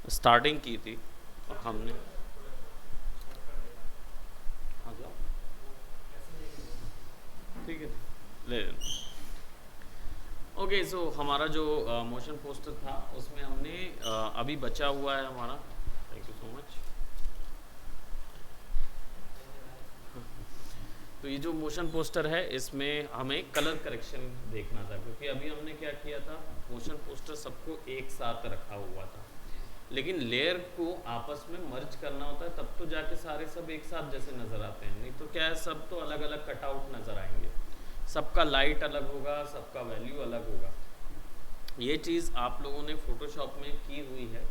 Starting की थी हमने। हाँ क्या? ठीक है, ले लेना। ओके, सो हमारा जो मोशन पोस्टर था उसमें हमने अभी बचा हुआ है हमारा। Thank you so much. तो ये जो मोशन पोस्टर है इसमें हमें कलर करेक्शन देखना था, क्योंकि अभी हमने क्या किया था, मोशन पोस्टर सबको एक साथ रखा हुआ था, लेकिन लेयर को आपस में मर्ज करना होता है, तब तो जाके सारे सब एक साथ जैसे नज़र आते हैं। नहीं तो क्या है, सब तो अलग अलग कटआउट नज़र आएंगे, सबका लाइट अलग होगा, सबका वैल्यू अलग होगा। ये चीज़ आप लोगों ने फ़ोटोशॉप में की हुई है।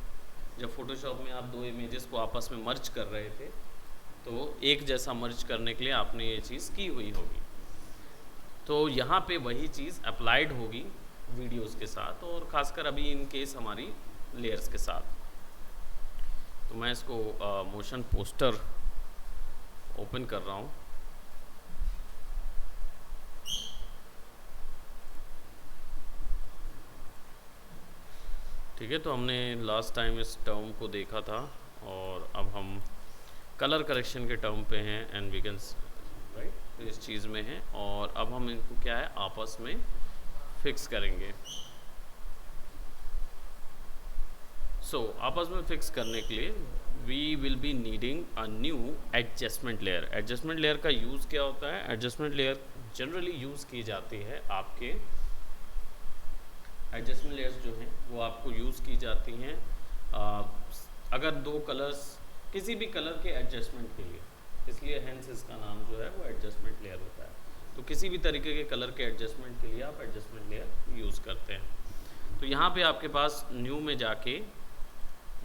जब फ़ोटोशॉप में आप दो इमेजेस को आपस में मर्ज कर रहे थे तो एक जैसा मर्ज करने के लिए आपने ये चीज़ की हुई होगी। तो यहाँ पे वही चीज़ अप्लाइड होगी वीडियोस के साथ, और ख़ासकर अभी इन केस हमारी लेयर्स के साथ। तो मैं इसको मोशन पोस्टर ओपन कर रहा हूँ। ठीक है, तो हमने लास्ट टाइम इस टर्म को देखा था और अब हम कलर करेक्शन के टर्म पे हैं, एंड वी कैन राइट इस चीज़ में है, और अब हम इनको क्या है आपस में फिक्स करेंगे। आपस में फिक्स करने के लिए we will be needing a new adjustment layer. Adjustment layer का यूज़ क्या होता है? एडजस्टमेंट लेयर जनरली यूज़ की जाती है आपके एडजस्टमेंट लेयर्स जो हैं वो आपको यूज़ की जाती हैं अगर दो कलर्स किसी भी कलर के एडजस्टमेंट के लिए, इसलिए हेंस इसका नाम जो है वो एडजस्टमेंट लेयर होता है। तो किसी भी तरीके के कलर के एडजस्टमेंट के लिए आप एडजस्टमेंट लेयर यूज़ करते हैं। तो यहाँ पे आपके पास न्यू में जाके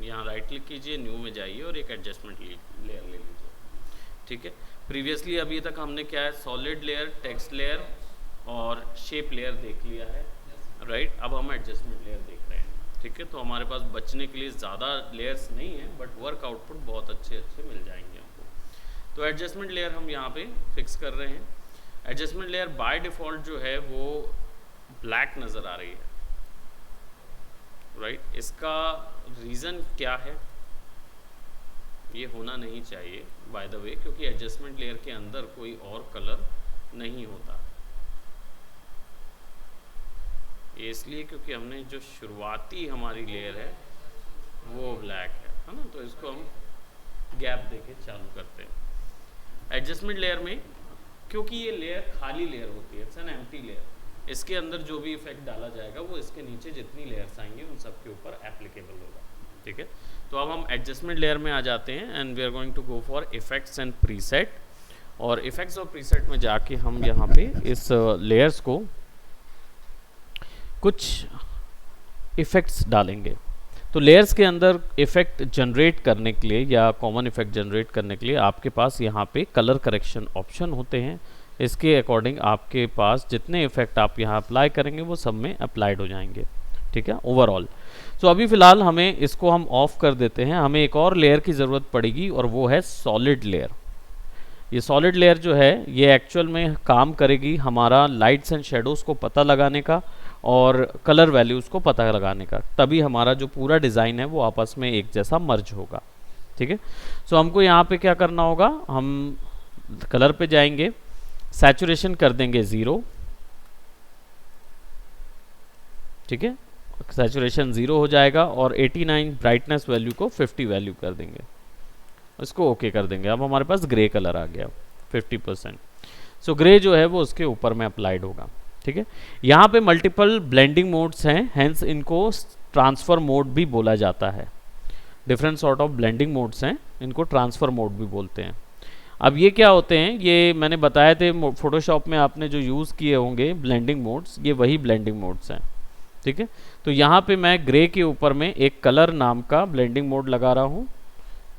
यहाँ राइट क्लिक कीजिए, न्यू में जाइए और एक एडजस्टमेंट लेयर ले लीजिए। ठीक है, प्रीवियसली अभी तक हमने क्या है, सॉलिड लेयर, टेक्स्ट लेयर और शेप लेयर देख लिया है, राइट। अब हम एडजस्टमेंट लेयर देख रहे हैं। ठीक है, तो हमारे पास बचने के लिए ज़्यादा लेयर्स नहीं है, बट वर्क आउटपुट बहुत अच्छे मिल जाएंगे हमको। तो एडजस्टमेंट लेयर हम यहाँ पे फिक्स कर रहे हैं। एडजस्टमेंट लेयर बाय डिफ़ॉल्ट जो है वो ब्लैक नज़र आ रही है, राइट। इसका रीज़न क्या है? ये होना नहीं चाहिए बाय द वे, क्योंकि एडजस्टमेंट लेयर के अंदर कोई और कलर नहीं होता। ये इसलिए क्योंकि हमने जो शुरुआती हमारी लेयर है वो ब्लैक है ना। तो इसको हम गैप देके चालू करते हैं। एडजस्टमेंट लेयर में क्योंकि ये लेयर खाली लेयर होती है, इट्स एन एम्प्टी लेयर, इसके अंदर जो भी इफेक्ट डाला जाएगा वो इसके नीचे जितनी लेयर्स आएंगी उन सब के ऊपर एप्लीकेबल होगा। ठीक है, तो अब हम एडजस्टमेंट लेयर में आ जाते हैं and we are going to go for effects and preset. और इफेक्ट्स और प्रीसेट में जाके हम यहाँ पे इस लेयर्स को कुछ इफ़ेक्ट्स डालेंगे। तो लेयर्स के अंदर इफ़ेक्ट जनरेट करने के लिए या कॉमन इफ़ेक्ट जनरेट करने के लिए आपके पास यहाँ पे कलर करेक्शन ऑप्शन होते हैं। इसके अकॉर्डिंग आपके पास जितने इफ़ेक्ट आप यहाँ अप्लाई करेंगे वो सब में अप्लाइड हो जाएंगे। ठीक है, ओवरऑल। तो अभी फ़िलहाल हमें इसको हम ऑफ कर देते हैं। हमें एक और लेयर की ज़रूरत पड़ेगी और वो है सॉलिड लेयर। ये सॉलिड लेयर जो है ये एक्चुअल में काम करेगी हमारा लाइट्स एंड शेडोज़ को पता लगाने का और कलर वैल्यूज़ को पता लगाने का, तभी हमारा जो पूरा डिज़ाइन है वो आपस में एक जैसा मर्ज होगा। ठीक है, सो हमको यहाँ पे क्या करना होगा, हम कलर पे जाएंगे, सैचुरेशन कर देंगे 0। ठीक है, सैचुरेशन 0 हो जाएगा और 89 ब्राइटनेस वैल्यू को 50 वैल्यू कर देंगे, इसको ओके कर देंगे। अब हमारे पास ग्रे कलर आ गया 50%। सो ग्रे जो है वो उसके ऊपर में अप्लाइड होगा। ठीक है, यहाँ पे मल्टीपल ब्लेंडिंग मोड्स हैं, हेंस इनको ट्रांसफर मोड भी बोला जाता है। Different sort of blending modes हैं, इनको ट्रांसफर मोड भी बोलते हैं। अब ये क्या होते हैं, ये मैंने बताए थे फोटोशॉप में आपने जो यूज़ किए होंगे ब्लेंडिंग मोड्स, ये वही ब्लेंडिंग मोड्स हैं। ठीक है, तो यहाँ पे मैं ग्रे के ऊपर में एक कलर नाम का ब्लेंडिंग मोड लगा रहा हूँ।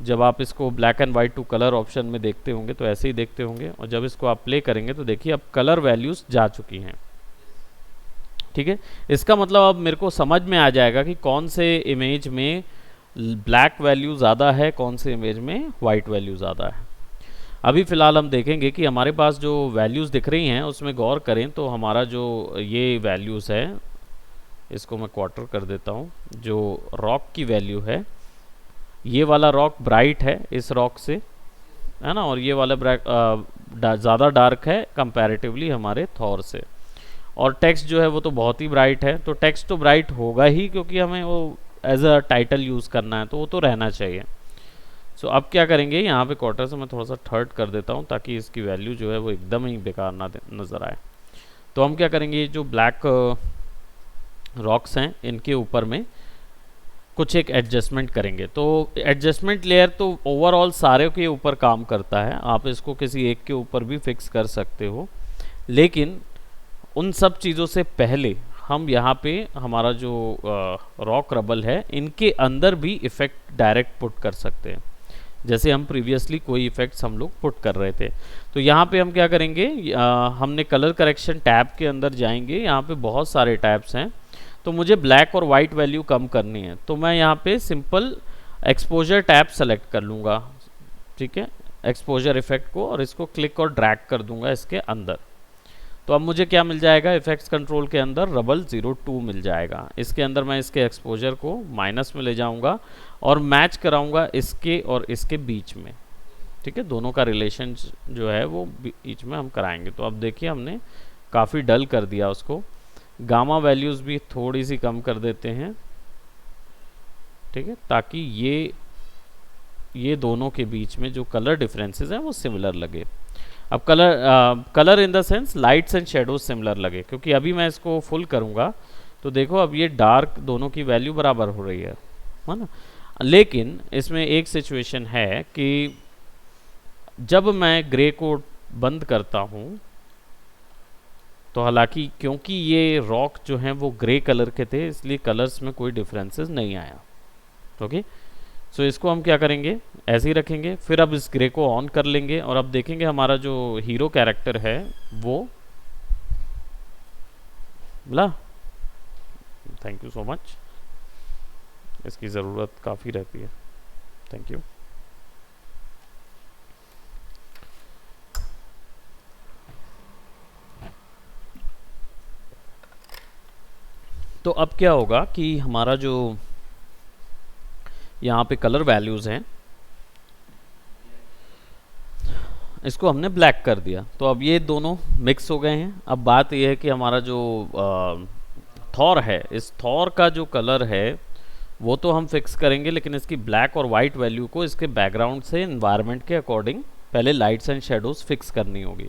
जब आप इसको black and white to colour option में देखते होंगे तो ऐसे ही देखते होंगे, और जब इसको आप प्ले करेंगे तो देखिए अब कलर वैल्यूज़ जा चुकी हैं। ठीक है, इसका मतलब अब मेरे को समझ में आ जाएगा कि कौन से इमेज में ब्लैक वैल्यू ज़्यादा है, कौन से इमेज में वाइट वैल्यू ज़्यादा है। अभी फ़िलहाल हम देखेंगे कि हमारे पास जो वैल्यूज़ दिख रही हैं उसमें गौर करें तो हमारा जो ये वैल्यूज़ है इसको मैं क्वार्टर कर देता हूँ। जो रॉक की वैल्यू है, ये वाला रॉक ब्राइट है इस रॉक से, है ना, और ये वाला ज़्यादा डार्क है कंपैरेटिवली हमारे थॉर से। और टेक्स्ट जो है वो तो बहुत ही ब्राइट है, तो टेक्स्ट तो ब्राइट होगा ही, क्योंकि हमें वो एज अ टाइटल यूज़ करना है, तो वो तो रहना चाहिए। सो अब क्या करेंगे, यहाँ पे क्वार्टर से मैं थोड़ा सा थर्ड कर देता हूँ ताकि इसकी वैल्यू जो है वो एकदम ही बेकार ना नज़र आए। तो हम क्या करेंगे, ये जो ब्लैक रॉक्स हैं इनके ऊपर में कुछ एक एडजस्टमेंट करेंगे। तो एडजस्टमेंट लेयर तो ओवरऑल सारे के ऊपर काम करता है, आप इसको किसी एक के ऊपर भी फिक्स कर सकते हो, लेकिन उन सब चीज़ों से पहले हम यहाँ पे हमारा जो रॉक रबल है इनके अंदर भी इफ़ेक्ट डायरेक्ट पुट कर सकते हैं, जैसे हम प्रीवियसली कोई इफ़ेक्ट्स हम लोग पुट कर रहे थे। तो यहाँ पे हम क्या करेंगे, हमने कलर करेक्शन टैब के अंदर जाएंगे, यहाँ पे बहुत सारे टैब्स हैं, तो मुझे ब्लैक और वाइट वैल्यू कम करनी है, तो मैं यहाँ पे सिंपल एक्सपोजर टैब सेलेक्ट कर लूँगा, ठीक है, एक्सपोजर इफेक्ट को, और इसको क्लिक और ड्रैग कर दूंगा इसके अंदर। तो अब मुझे क्या मिल जाएगा, इफेक्ट्स कंट्रोल के अंदर रबल 02 मिल जाएगा। इसके अंदर मैं इसके एक्सपोजर को माइनस में ले जाऊंगा और मैच कराऊंगा इसके और इसके बीच में, ठीक है, दोनों का रिलेशन जो है वो बीच में हम कराएंगे। तो अब देखिए हमने काफ़ी डल कर दिया उसको। गामा वैल्यूज़ भी थोड़ी सी कम कर देते हैं, ठीक है, ताकि ये दोनों के बीच में जो कलर डिफरेंसेस हैं वो सिमिलर लगे। अब colour in the sense lights and shadows similar लगे, क्योंकि अभी मैं इसको फुल करूँगा तो देखो अब ये डार्क दोनों की वैल्यू बराबर हो रही है ना। लेकिन इसमें एक सिचुएशन है कि जब मैं ग्रे को बंद करता हूँ, तो हालांकि क्योंकि ये रॉक जो हैं वो ग्रे कलर के थे, इसलिए कलर्स में कोई डिफरेंसेस नहीं आया। ओके, सो इसको हम क्या करेंगे, ऐसे ही रखेंगे, फिर अब इस ग्रे को ऑन कर लेंगे और अब देखेंगे हमारा जो हीरो कैरेक्टर है वो बोला। थैंक यू सो मच, इसकी ज़रूरत काफ़ी रहती है, थैंक यू। तो अब क्या होगा कि हमारा जो यहाँ पे कलर वैल्यूज़ हैं इसको हमने ब्लैक कर दिया, तो अब ये दोनों मिक्स हो गए हैं। अब बात यह है कि हमारा जो थॉर है, इस थॉर का जो कलर है वो तो हम फिक्स करेंगे, लेकिन इसकी ब्लैक और वाइट वैल्यू को इसके बैकग्राउंड से एनवायरनमेंट के अकॉर्डिंग पहले लाइट्स एंड शेडोज फिक्स करनी होगी।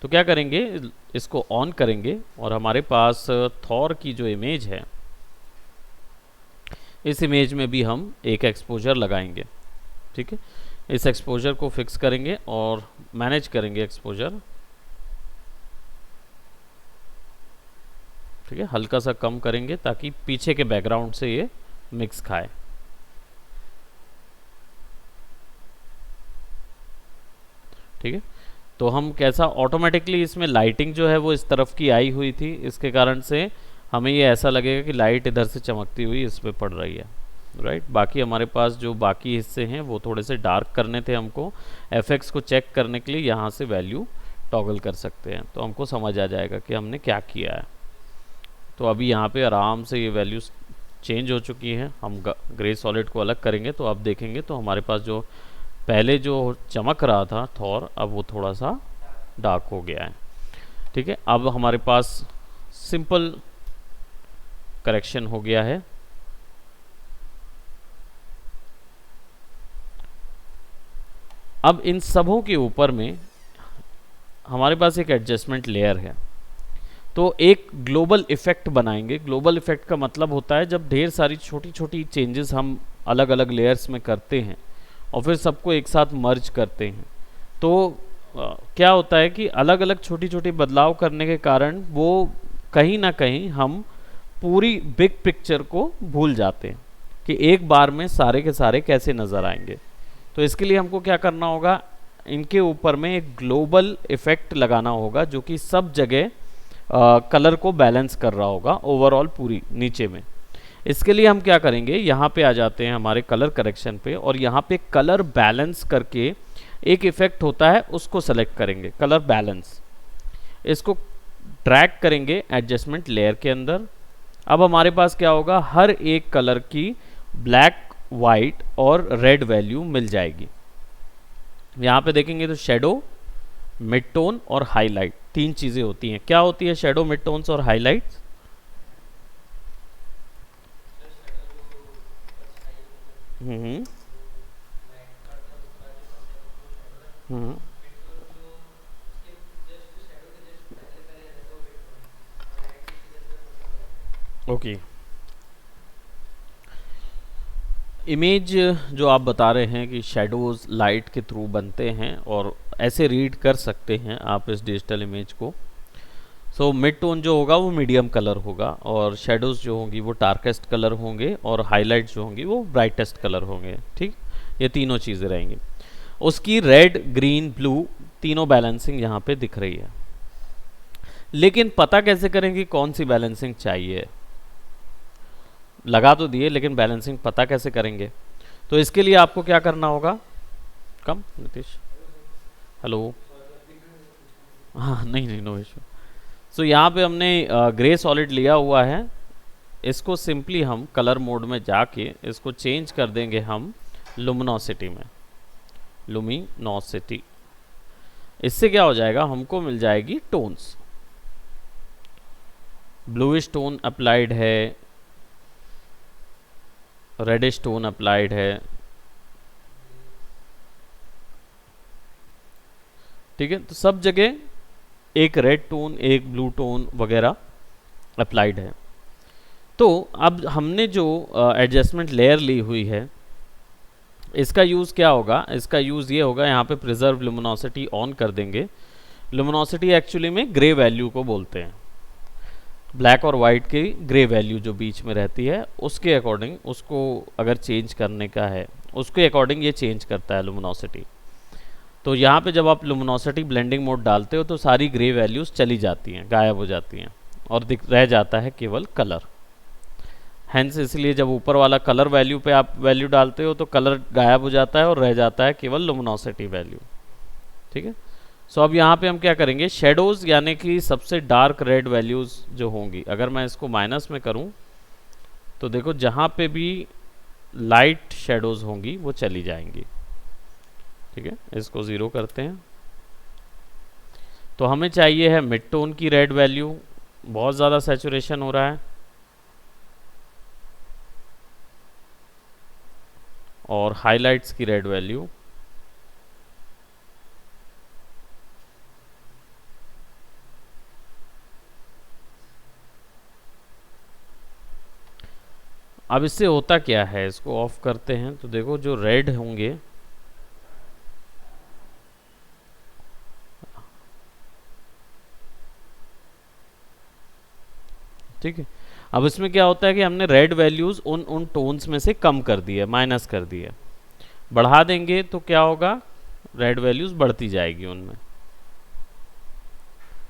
तो क्या करेंगे, इसको ऑन करेंगे और हमारे पास थॉर की जो इमेज है, इस इमेज में भी हम एक एक्सपोजर लगाएंगे, ठीक है। इस एक्सपोजर को फिक्स करेंगे और मैनेज करेंगे एक्सपोजर, ठीक है, हल्का सा कम करेंगे ताकि पीछे के बैकग्राउंड से ये मिक्स खाए। ठीक है, तो हम कैसा ऑटोमेटिकली इसमें लाइटिंग जो है वो इस तरफ की आई हुई थी, इसके कारण से हमें ये ऐसा लगेगा कि लाइट इधर से चमकती हुई इस पे पड़ रही है, राइट। बाकी हमारे पास जो बाकी हिस्से हैं वो थोड़े से डार्क करने थे हमको, एफएक्स को चेक करने के लिए यहाँ से वैल्यू टॉगल कर सकते हैं, तो हमको समझ आ जाएगा कि हमने क्या किया है। तो अभी यहाँ पे आराम से ये वैल्यूज चेंज हो चुकी हैं। हम ग्रे सॉलिड को अलग करेंगे तो आप देखेंगे तो हमारे पास जो पहले जो चमक रहा था थॉर, अब वो थोड़ा सा डार्क हो गया है, ठीक है। अब हमारे पास सिंपल करेक्शन हो गया है। अब इन सबों के ऊपर में हमारे पास एक एडजस्टमेंट लेयर है, तो एक ग्लोबल इफेक्ट बनाएंगे। ग्लोबल इफेक्ट का मतलब होता है जब ढेर सारी छोटी छोटी चेंजेस हम अलग अलग लेयर्स में करते हैं और फिर सबको एक साथ मर्ज करते हैं, तो क्या होता है कि अलग अलग छोटी छोटी बदलाव करने के कारण वो कहीं ना कहीं हम पूरी बिग पिक्चर को भूल जाते हैं कि एक बार में सारे के सारे कैसे नज़र आएंगे। तो इसके लिए हमको क्या करना होगा, इनके ऊपर में एक ग्लोबल इफेक्ट लगाना होगा जो कि सब जगह कलर को बैलेंस कर रहा होगा ओवरऑल पूरी नीचे में। इसके लिए हम क्या करेंगे, यहाँ पे आ जाते हैं हमारे कलर करेक्शन पे और यहाँ पे कलर बैलेंस करके एक इफेक्ट होता है, उसको सेलेक्ट करेंगे, कलर बैलेंस। इसको ड्रैग करेंगे एडजस्टमेंट लेयर के अंदर अब हमारे पास क्या होगा, हर एक कलर की ब्लैक, वाइट और रेड वैल्यू मिल जाएगी। यहाँ पे देखेंगे तो शेडो, मिड टोन और हाईलाइट तीन चीजें होती हैं। क्या होती है शेडो, मिड टोन्स और हाईलाइट्स? हम्म हम्म ओके। इमेज जो आप बता रहे हैं कि शेडोज लाइट के थ्रू बनते हैं और ऐसे रीड कर सकते हैं आप इस डिजिटल इमेज को। सो मिड टोन जो होगा वो मीडियम कलर होगा, और शेडोज जो होंगी वो डार्केस्ट कलर होंगे, और हाईलाइट्स जो होंगी वो ब्राइटेस्ट कलर होंगे। ठीक, ये तीनों चीज़ें रहेंगी। उसकी रेड, ग्रीन, ब्लू तीनों बैलेंसिंग यहाँ पे दिख रही है। लेकिन पता कैसे करें कि कौन सी बैलेंसिंग चाहिए? लगा तो दिए, लेकिन बैलेंसिंग पता कैसे करेंगे? तो इसके लिए आपको क्या करना होगा? कम नीतीश, हेलो। हाँ नहीं नहीं, नो इशू। सो यहाँ पे हमने ग्रे सॉलिड लिया हुआ है। इसको सिंपली हम कलर मोड में जाके इसको चेंज कर देंगे हम लुमिनोसिटी में, लुमिनोसिटी। इससे क्या हो जाएगा, हमको मिल जाएगी टोन्स। ब्लूइश टोन अप्लाइड है, रेडिश टोन अप्लाइड है। ठीक है, तो सब जगह एक रेड टोन, एक ब्लू टोन वगैरह अप्लाइड है। तो अब हमने जो एडजस्टमेंट लेयर ली हुई है, इसका यूज़ क्या होगा? इसका यूज़ ये होगा, यहाँ पे प्रिजर्व लुमिनोसिटी ऑन कर देंगे। लुमिनोसिटी एक्चुअली में ग्रे वैल्यू को बोलते हैं। ब्लैक और वाइट की ग्रे वैल्यू जो बीच में रहती है, उसके अकॉर्डिंग उसको अगर चेंज करने का है, उसके अकॉर्डिंग ये चेंज करता है लुमिनोसिटी। तो यहाँ पे जब आप लुमिनोसिटी ब्लेंडिंग मोड डालते हो तो सारी ग्रे वैल्यूज़ चली जाती हैं, गायब हो जाती हैं, और रह जाता है केवल कलर। हैंस इसलिए जब ऊपर वाला कलर वैल्यू पे आप वैल्यू डालते हो तो कलर गायब हो जाता है और रह जाता है केवल लुमिनोसिटी वैल्यू। ठीक है। सो अब यहाँ पे हम क्या करेंगे, शेडोज यानी कि सबसे डार्क रेड वैल्यूज जो होंगी, अगर मैं इसको माइनस में करूँ तो देखो जहाँ पे भी लाइट शेडोज होंगी वो चली जाएंगी। ठीक है, इसको ज़ीरो करते हैं। तो हमें चाहिए है मिड टोन की रेड वैल्यू, बहुत ज़्यादा सैचुरेशन हो रहा है, और हाइलाइट्स की रेड वैल्यू। अब इससे होता क्या है, इसको ऑफ करते हैं तो देखो जो रेड होंगे, ठीक है, अब इसमें क्या होता है कि हमने रेड वैल्यूज उन उन टोन्स में से कम कर दी है, माइनस कर दी है। बढ़ा देंगे तो क्या होगा, रेड वैल्यूज बढ़ती जाएगी उनमें।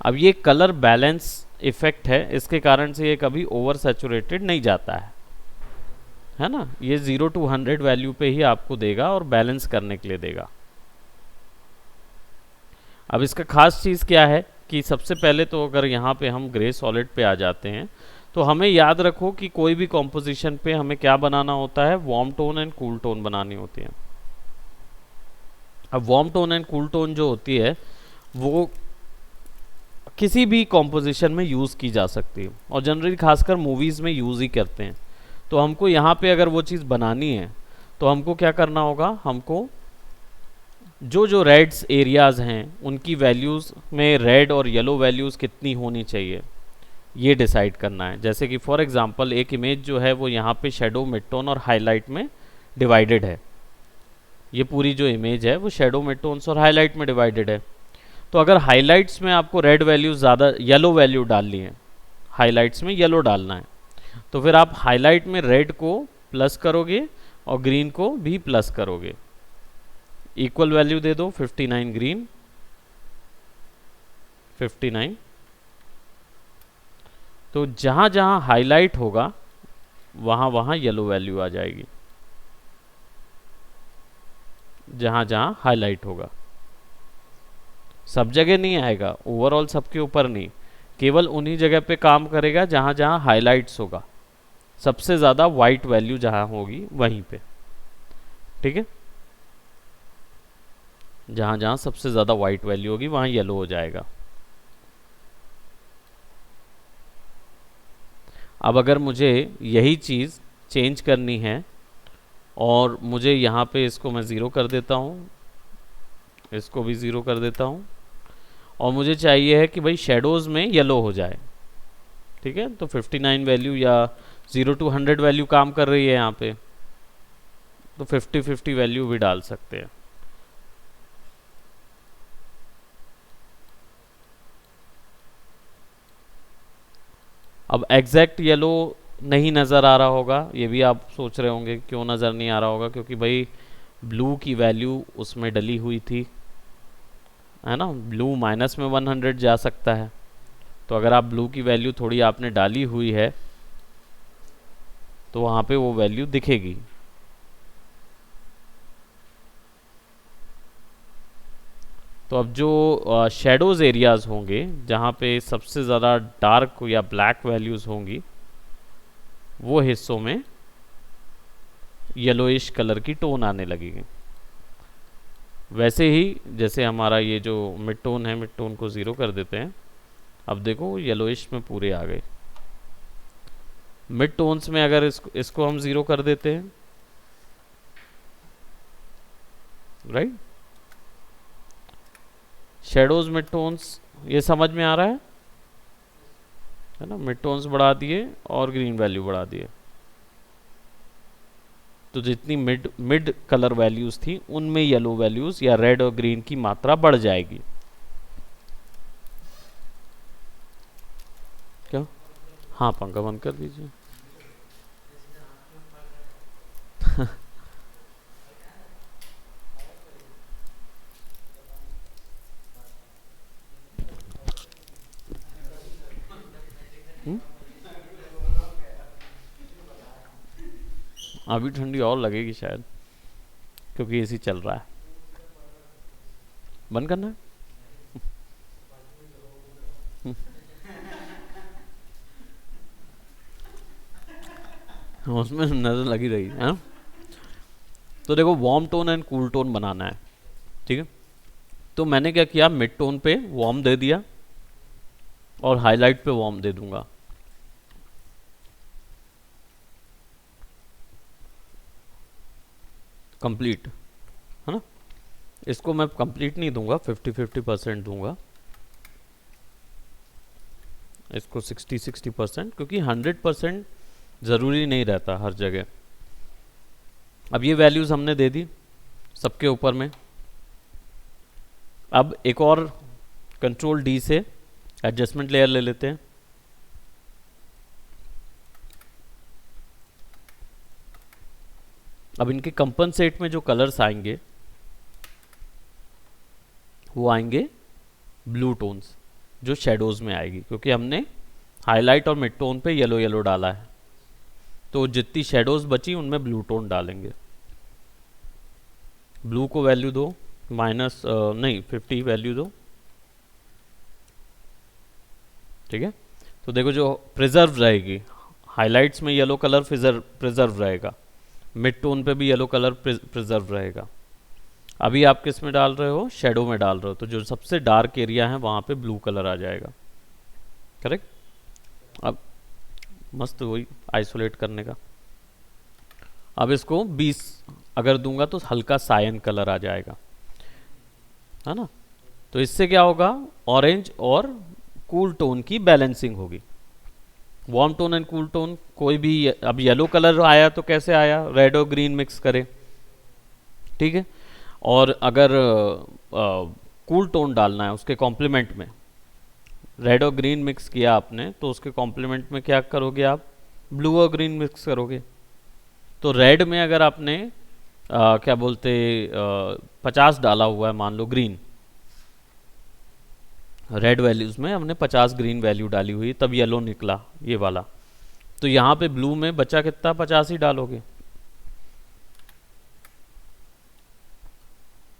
अब ये कलर बैलेंस इफेक्ट है, इसके कारण से ये कभी ओवर सैचुरेटेड नहीं जाता है ना। ये 0 to 100 वैल्यू पे ही आपको देगा और बैलेंस करने के लिए देगा। अब इसका खास चीज़ क्या है कि सबसे पहले तो अगर यहाँ पे हम ग्रे सॉलिड पे आ जाते हैं तो हमें याद रखो कि कोई भी कॉम्पोजिशन पे हमें क्या बनाना होता है, warm tone and cool tone बनानी होती है। अब warm tone and cool tone जो होती है वो किसी भी कॉम्पोजिशन में यूज़ की जा सकती है, और जनरली खासकर मूवीज़ में यूज़ ही करते हैं। तो हमको यहाँ पे अगर वो चीज़ बनानी है तो हमको क्या करना होगा, हमको जो जो रेड्स एरियाज़ हैं उनकी वैल्यूज़ में रेड और येलो वैल्यूज़ कितनी होनी चाहिए ये डिसाइड करना है। जैसे कि फॉर एग्जांपल एक इमेज जो है वो यहाँ पे शेडो, मिड टोन और हाईलाइट में डिवाइडेड है। ये पूरी जो इमेज है वो शेडो, मिड टोन्स और हाईलाइट में डिवाइडेड है। तो अगर हाईलाइट्स में आपको रेड वैल्यू ज़्यादा, येलो वैल्यू डालनी है, हाईलाइट्स में येलो डालना है, तो फिर आप हाईलाइट में रेड को प्लस करोगे और ग्रीन को भी प्लस करोगे। इक्वल वैल्यू दे दो, 59 ग्रीन, 59। तो जहां जहां हाईलाइट होगा वहां वहां येलो वैल्यू आ जाएगी, जहां जहां हाईलाइट होगा। सब जगह नहीं आएगा, ओवरऑल सबके ऊपर नहीं, केवल उन्हीं जगह पे काम करेगा जहां जहां हाइलाइट्स होगा, सबसे ज़्यादा वाइट वैल्यू जहां होगी वहीं पे। ठीक है, जहां जहां सबसे ज़्यादा वाइट वैल्यू होगी वहां येलो हो जाएगा। अब अगर मुझे यही चीज़ चेंज करनी है और मुझे यहाँ पे इसको मैं ज़ीरो कर देता हूँ, इसको भी ज़ीरो कर देता हूँ, और मुझे चाहिए है कि भाई शेडोज़ में येलो हो जाए। ठीक है, तो 59 वैल्यू या 0 to 100 वैल्यू काम कर रही है यहाँ पे, तो 50-50 वैल्यू भी डाल सकते हैं। अब एग्जैक्ट येलो नहीं नज़र आ रहा होगा, ये भी आप सोच रहे होंगे क्यों नज़र नहीं आ रहा होगा, क्योंकि भाई ब्लू की वैल्यू उसमें डली हुई थी, है ना। ब्लू माइनस में 100 जा सकता है, तो अगर आप ब्लू की वैल्यू थोड़ी आपने डाली हुई है तो वहाँ पे वो वैल्यू दिखेगी। तो अब जो शेडोज़ एरियाज़ होंगे जहाँ पे सबसे ज़्यादा डार्क या ब्लैक वैल्यूज़ होंगी, वो हिस्सों में येलोइश कलर की टोन आने लगेगी। वैसे ही जैसे हमारा ये जो मिड टोन है, मिड टोन को ज़ीरो कर देते हैं, अब देखो येलोइश में पूरे आ गए। मिड टोन्स में अगर इसको हम ज़ीरो कर देते हैं, राइट, शेडोज मिड टोन्स, ये समझ में आ रहा है ना। मिड टोन्स बढ़ा दिए और ग्रीन वैल्यू बढ़ा दिए, तो जितनी मिड मिड कलर वैल्यूज थी उनमें येलो वैल्यूज या रेड और ग्रीन की मात्रा बढ़ जाएगी। क्या? हाँ, पंखा बंद कर दीजिए। अभी ठंडी और लगेगी शायद, क्योंकि एसी चल रहा है। बंद करना है? उसमें नजर लगी रही है। तो देखो, warm tone and cool tone बनाना है, ठीक है। तो मैंने क्या किया, मिड टोन पे वार्म दे दिया और हाईलाइट पे वार्म दे दूंगा। कंप्लीट, है ना। इसको मैं कंप्लीट नहीं दूंगा, 50-50% दूंगा, इसको 60-60%, क्योंकि 100% ज़रूरी नहीं रहता हर जगह। अब ये वैल्यूज़ हमने दे दी सबके ऊपर में। अब एक और कंट्रोल डी से एडजस्टमेंट लेयर ले लेते हैं। अब इनके कंपनसेट में जो कलर्स आएंगे वो आएंगे ब्लू टोन्स, जो शेडोज में आएगी, क्योंकि हमने हाईलाइट और मिड टोन पे येलो येलो डाला है, तो जितनी शेडोज बची उनमें ब्लू टोन डालेंगे। ब्लू को वैल्यू दो माइनस नहीं 50 वैल्यू दो, ठीक है। तो देखो, जो प्रिजर्व रहेगी, हाइलाइट्स में येलो कलर प्रिजर्व रहेगा, मिड टोन पे भी येलो कलर प्रिजर्व रहेगा। अभी आप किस में डाल रहे हो, शेडो में डाल रहे हो, तो जो सबसे डार्क एरिया है वहाँ पे ब्लू कलर आ जाएगा, करेक्ट। अब मस्त वही आइसोलेट करने का। अब इसको 20 अगर दूंगा तो हल्का सायन कलर आ जाएगा, है ना। तो इससे क्या होगा, ऑरेंज और कूल टोन की बैलेंसिंग होगी। Warm tone and cool tone, कोई भी अब येलो कलर आया तो कैसे आया, रेड और ग्रीन मिक्स करें, ठीक है। और अगर कूल टोन डालना है उसके कॉम्प्लीमेंट में, रेड और ग्रीन मिक्स किया आपने, तो उसके कॉम्प्लीमेंट में क्या करोगे आप, ब्लू और ग्रीन मिक्स करोगे। तो रेड में अगर आपने क्या बोलते 50 डाला हुआ है, मान लो ग्रीन, रेड वैल्यूज में हमने 50 ग्रीन वैल्यू डाली हुई, तब येलो निकला ये वाला, तो यहाँ पे ब्लू में बचा कितना, 50 ही डालोगे,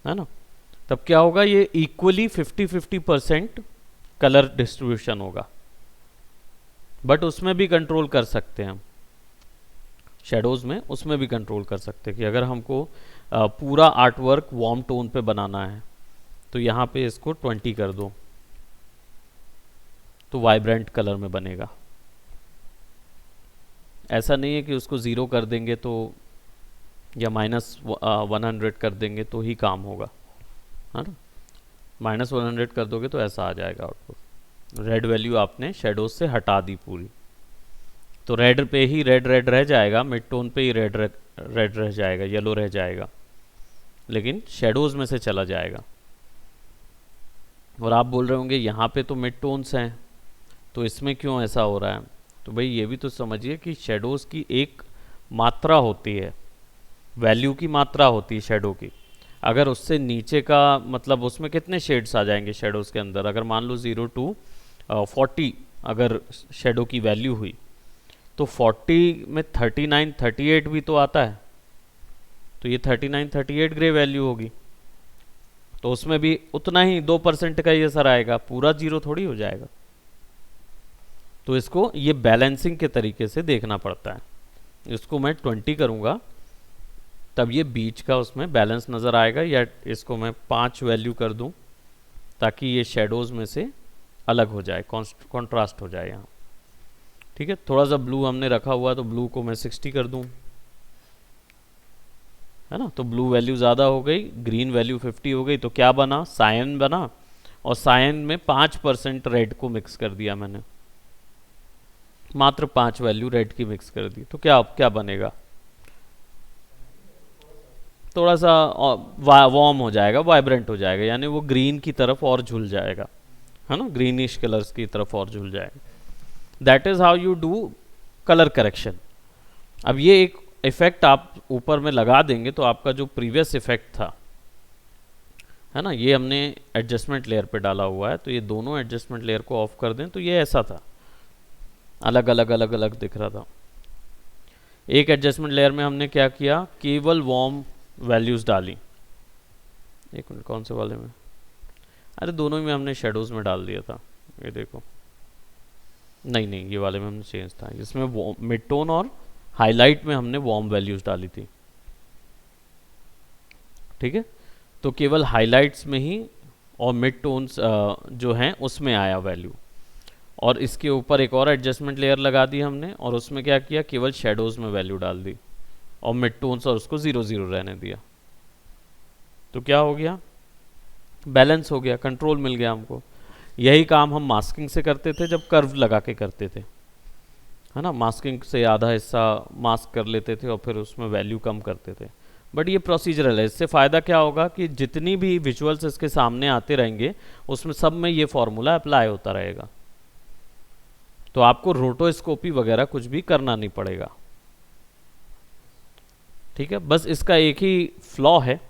है ना। तब क्या होगा, ये इक्वली 50-50% कलर डिस्ट्रीब्यूशन होगा, बट उसमें भी कंट्रोल कर सकते हैं हम, शेडोज़ में उसमें भी कंट्रोल कर सकते हैं कि अगर हमको पूरा आर्ट वर्क वार्म टोन पे बनाना है तो यहाँ पे इसको 20 कर दो तो वाइब्रेंट कलर में बनेगा। ऐसा नहीं है कि उसको 0 कर देंगे तो, या -100 कर देंगे तो ही काम होगा, है ना। -100 कर दोगे तो ऐसा आ जाएगा आउटपुट। रेड वैल्यू आपने शेडोज से हटा दी पूरी, तो रेड पे ही रेड रेड रह जाएगा, मिड टोन पे ही रेड रेड रह जाएगा, येलो रह जाएगा, लेकिन शेडोज में से चला जाएगा। और आप बोल रहे होंगे यहाँ पे तो मिड टोन्स हैं तो इसमें क्यों ऐसा हो रहा है। तो भाई ये भी तो समझिए कि शेडोज़ की एक मात्रा होती है, वैल्यू की मात्रा होती है शेडो की। अगर उससे नीचे का, मतलब उसमें कितने शेड्स आ जाएंगे शेडोज़ के अंदर, अगर मान लो 0 to 40 अगर शेडो की वैल्यू हुई तो 40 में 39 38 भी तो आता है, तो ये 39 38 ग्रे वैल्यू होगी, तो उसमें भी उतना ही 2% का ये असर आएगा, पूरा 0 थोड़ी हो जाएगा। तो इसको ये बैलेंसिंग के तरीके से देखना पड़ता है। इसको मैं 20 करूँगा तब ये बीच का उसमें बैलेंस नज़र आएगा, या इसको मैं 5 वैल्यू कर दूं ताकि ये शेडोज़ में से अलग हो जाए, कॉन्ट्रास्ट हो जाए यहाँ। ठीक है, थोड़ा सा ब्लू हमने रखा हुआ तो ब्लू को मैं 60 कर दूं, है ना। तो ब्लू वैल्यू ज़्यादा हो गई, ग्रीन वैल्यू 50 हो गई, तो क्या बना, सायन बना। और सायन में 5% रेड को मिक्स कर दिया मैंने, मात्र 5 वैल्यू रेड की मिक्स कर दी, तो क्या क्या बनेगा, थोड़ा सा वार्म हो जाएगा, वाइब्रेंट हो जाएगा, यानी वो ग्रीन की तरफ और झुल जाएगा, है ना, ग्रीनिश कलर्स की तरफ और झुल जाएगा। That is how you do colour correction. अब ये एक इफेक्ट आप ऊपर में लगा देंगे तो आपका जो प्रीवियस इफेक्ट था, है ना, ये हमने एडजस्टमेंट लेयर पे डाला हुआ है, तो ये दोनों एडजस्टमेंट लेयर को ऑफ कर दें तो ये ऐसा था, अलग अलग अलग अलग दिख रहा था। एक एडजस्टमेंट लेयर में हमने क्या किया, केवल वार्म वैल्यूज डाली। एक मिनट, कौन से वाले में, अरे दोनों ही में हमने शेडोज में डाल दिया था, ये देखो, नहीं नहीं ये वाले में हमने चेंज था, इसमें मिड टोन और हाईलाइट में हमने वार्म वैल्यूज डाली थी। ठीक है, तो केवल हाईलाइट्स में ही और मिड टोन्स जो हैं उसमें आया वैल्यू, और इसके ऊपर एक और एडजस्टमेंट लेयर लगा दी हमने, और उसमें क्या किया, केवल शेडोज में वैल्यू डाल दी और मिड टोन्स और उसको 0 0 रहने दिया। तो क्या हो गया, बैलेंस हो गया, कंट्रोल मिल गया हमको। यही काम हम मास्किंग से करते थे जब कर्व लगा के करते थे, है ना, मास्किंग से आधा हिस्सा मास्क कर लेते थे और फिर उसमें वैल्यू कम करते थे। बट ये प्रोसीजरल है, इससे फ़ायदा क्या होगा कि जितनी भी विजुअल्स इसके सामने आते रहेंगे उसमें सब में ये फॉर्मूला अप्लाई होता रहेगा, तो आपको रोटोस्कोपी वगैरह कुछ भी करना नहीं पड़ेगा। ठीक है, बस इसका एक ही फ्लॉ है,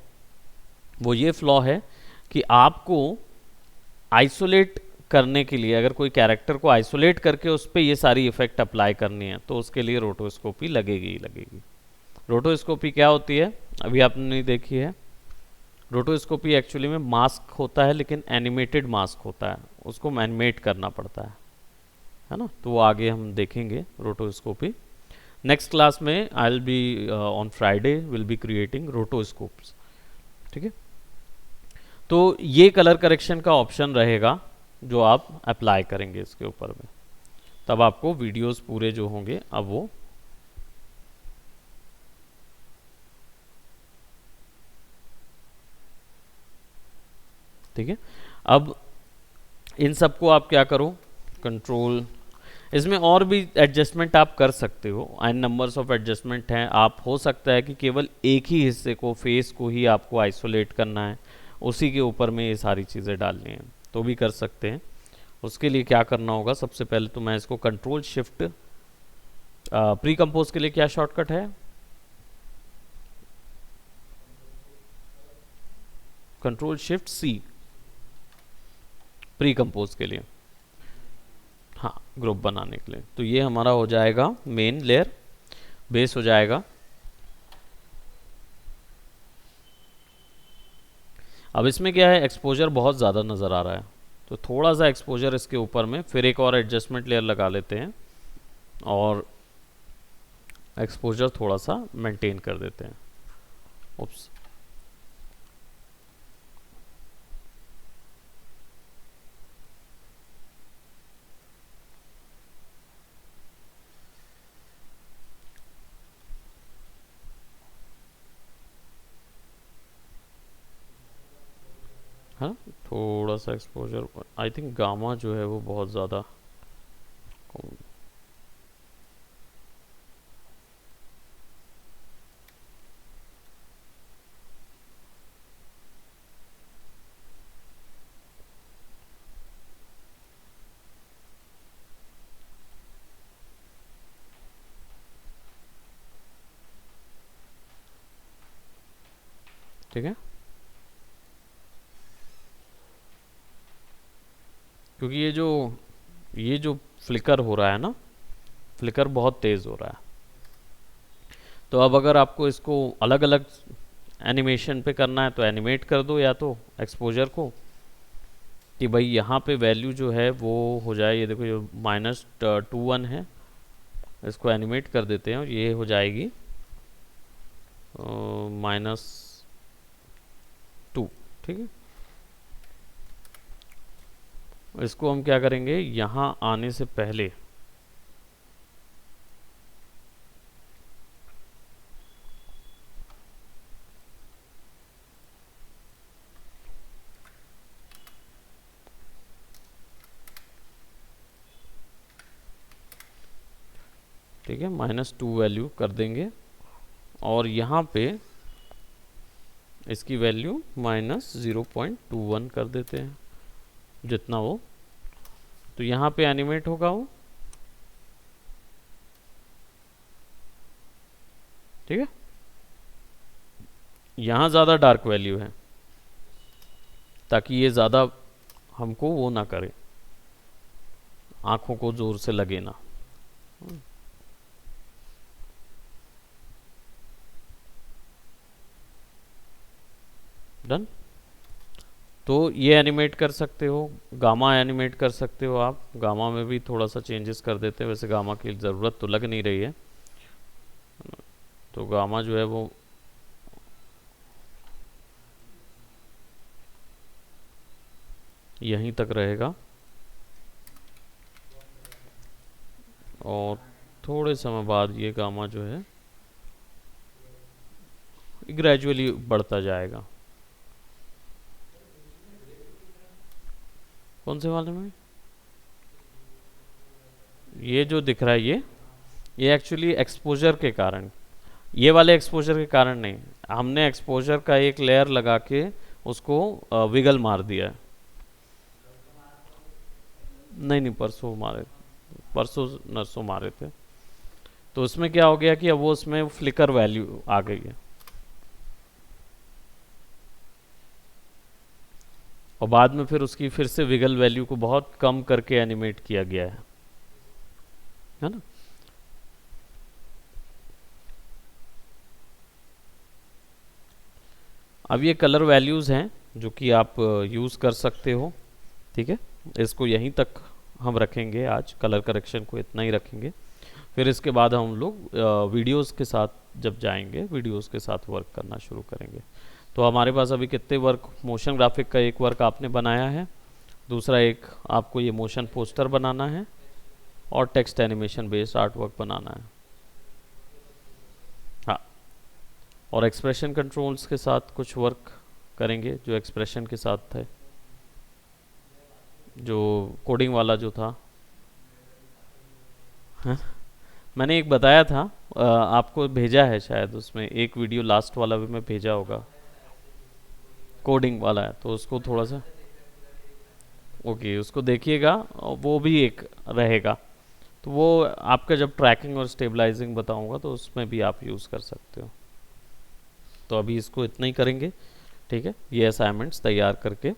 वो ये फ्लॉ है कि आपको आइसोलेट करने के लिए, अगर कोई कैरेक्टर को आइसोलेट करके उस पर ये सारी इफेक्ट अप्लाई करनी है तो उसके लिए रोटोस्कोपी लगेगी ही लगेगी। रोटोस्कोपी क्या होती है, अभी आपने नहीं देखी है। रोटोस्कोपी एक्चुअली में मास्क होता है, लेकिन एनिमेटेड मास्क होता है, उसको एनिमेट करना पड़ता है ना, तो वो आगे हम देखेंगे रोटोस्कोपी। नेक्स्ट क्लास में I will be on Friday will be creating rotoscopes. ठीक है, तो ये कलर करेक्शन का ऑप्शन रहेगा जो आप अप्लाई करेंगे इसके ऊपर में, तब आपको वीडियोस पूरे जो होंगे अब वो ठीक है। अब इन सबको आप क्या करो, कंट्रोल, इसमें और भी एडजस्टमेंट आप कर सकते हो, एन नंबर्स ऑफ एडजस्टमेंट हैं। आप हो सकता है कि केवल एक ही हिस्से को, फेस को ही आपको आइसोलेट करना है, उसी के ऊपर में ये सारी चीज़ें डालनी हैं, तो भी कर सकते हैं। उसके लिए क्या करना होगा, सबसे पहले तो मैं इसको कंट्रोल शिफ्ट, प्री कंपोज के लिए क्या शॉर्टकट है, control shift C precompose के लिए, हाँ, ग्रुप बनाने के लिए। तो ये हमारा हो जाएगा मेन लेयर, बेस हो जाएगा। अब इसमें क्या है, एक्सपोजर बहुत ज़्यादा नज़र आ रहा है, तो थोड़ा सा एक्सपोजर इसके ऊपर में फिर एक और एडजस्टमेंट लेयर लगा लेते हैं, और एक्सपोजर थोड़ा सा मेंटेन कर देते हैं। उप्स, हाँ, थोड़ा सा एक्सपोजर, आई थिंक गामा जो है वो बहुत ज़्यादा। ठीक है, क्योंकि ये जो फ्लिकर हो रहा है ना, फ्लिकर बहुत तेज़ हो रहा है। तो अब अगर आपको इसको अलग अलग एनिमेशन पे करना है तो एनिमेट कर दो, या तो एक्सपोजर को कि भाई यहाँ पे वैल्यू जो है वो हो जाए, ये देखो जो -2 1 है, इसको एनिमेट कर देते हैं और ये हो जाएगी -2। ठीक है, इसको हम क्या करेंगे, यहाँ आने से पहले ठीक है -2 वैल्यू कर देंगे, और यहाँ पे इसकी वैल्यू -0.21 कर देते हैं, जितना वो, तो यहाँ पे एनिमेट होगा वो। ठीक है, यहाँ ज़्यादा डार्क वैल्यू है ताकि ये ज़्यादा हमको वो ना करे, आंखों को जोर से लगे ना। डन। तो ये एनिमेट कर सकते हो, गामा एनिमेट कर सकते हो आप, गामा में भी थोड़ा सा चेंजेस कर देते हैं, वैसे गामा की ज़रूरत तो लग नहीं रही है, तो गामा जो है वो यहीं तक रहेगा, और थोड़े समय बाद ये गामा जो है ग्रेजुअली बढ़ता जाएगा। कौन से वाले में? ये जो दिख रहा है ये एक्चुअली एक्सपोजर के कारण, ये वाले एक्सपोजर के कारण नहीं, हमने एक्सपोजर का एक लेयर लगा के उसको विगल मार दिया है। नहीं नहीं, परसों मारे, परसों नरसों मारे थे, तो उसमें क्या हो गया कि अब वो उसमें फ्लिकर वैल्यू आ गई है, और बाद में फिर उसकी फिर से विगल वैल्यू को बहुत कम करके एनिमेट किया गया है ना। अब ये कलर वैल्यूज़ हैं जो कि आप यूज़ कर सकते हो। ठीक है, इसको यहीं तक हम रखेंगे, आज कलर करेक्शन को इतना ही रखेंगे, फिर इसके बाद हम लोग वीडियोस के साथ जब जाएंगे, वीडियोस के साथ वर्क करना शुरू करेंगे। तो हमारे पास अभी कितने वर्क, मोशन ग्राफिक का एक वर्क आपने बनाया है, दूसरा एक आपको ये मोशन पोस्टर बनाना है, और text animation based art work बनाना है। हाँ, और एक्सप्रेशन कंट्रोल्स के साथ कुछ वर्क करेंगे, जो एक्सप्रेशन के साथ थे, जो कोडिंग वाला जो था। हाँ? मैंने एक बताया था, आपको भेजा है शायद, उसमें एक वीडियो लास्ट वाला भी मैं भेजा होगा, कोडिंग वाला है, तो उसको थोड़ा सा ओके उसको देखिएगा, और वो भी एक रहेगा, तो वो आपका जब ट्रैकिंग और स्टेबलाइजिंग बताऊंगा तो उसमें भी आप यूज़ कर सकते हो। तो अभी इसको इतना ही करेंगे। ठीक है, ये असाइनमेंट्स तैयार करके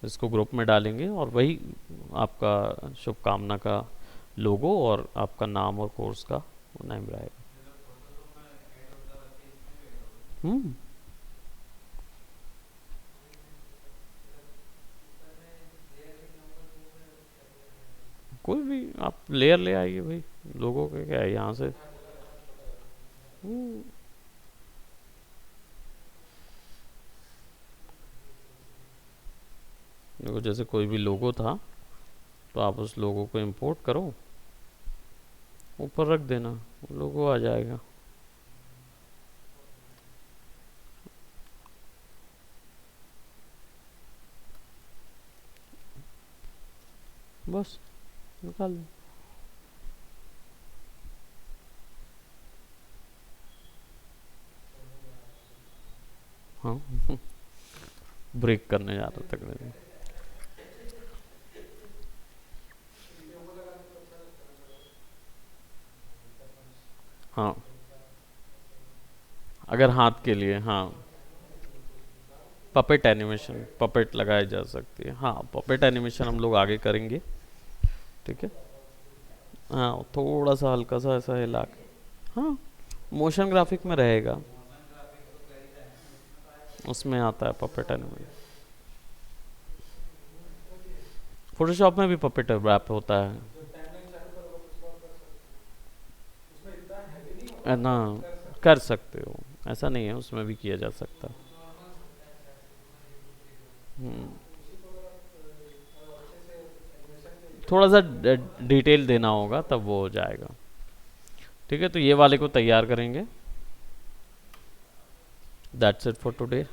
इसको ग्रुप में डालेंगे, और वही आपका शुभकामना का लोगो और आपका नाम और कोर्स का नेम रहेगा। हम्म, कोई भी आप लेयर ले आइए भाई। लोगों के क्या है यहाँ से। देखो जैसे कोई भी लोगो था तो आप उस लोगो को इंपोर्ट करो, ऊपर रख देना, लोगो आ जाएगा। बस निकाल दो। हाँ ब्रेक करने जा रहा था। हाँ अगर हाथ के लिए, हाँ पपेट एनिमेशन, पपेट लगाई जा सकती है। हाँ पपेट एनिमेशन हम लोग आगे करेंगे, ठीक है। हाँ थोड़ा सा हल्का सा ऐसा हिला के, हाँ मोशन ग्राफिक में रहेगा, उसमें आता है पपेट एनिमेशन। फोटोशॉप में भी पपेट रैप होता है ना, कर सकते हो, ऐसा नहीं है, उसमें भी किया जा सकता है। हम्म, थोड़ा सा डिटेल देना होगा तब वो हो जाएगा। ठीक है, तो ये वाले को तैयार करेंगे। That's it for today.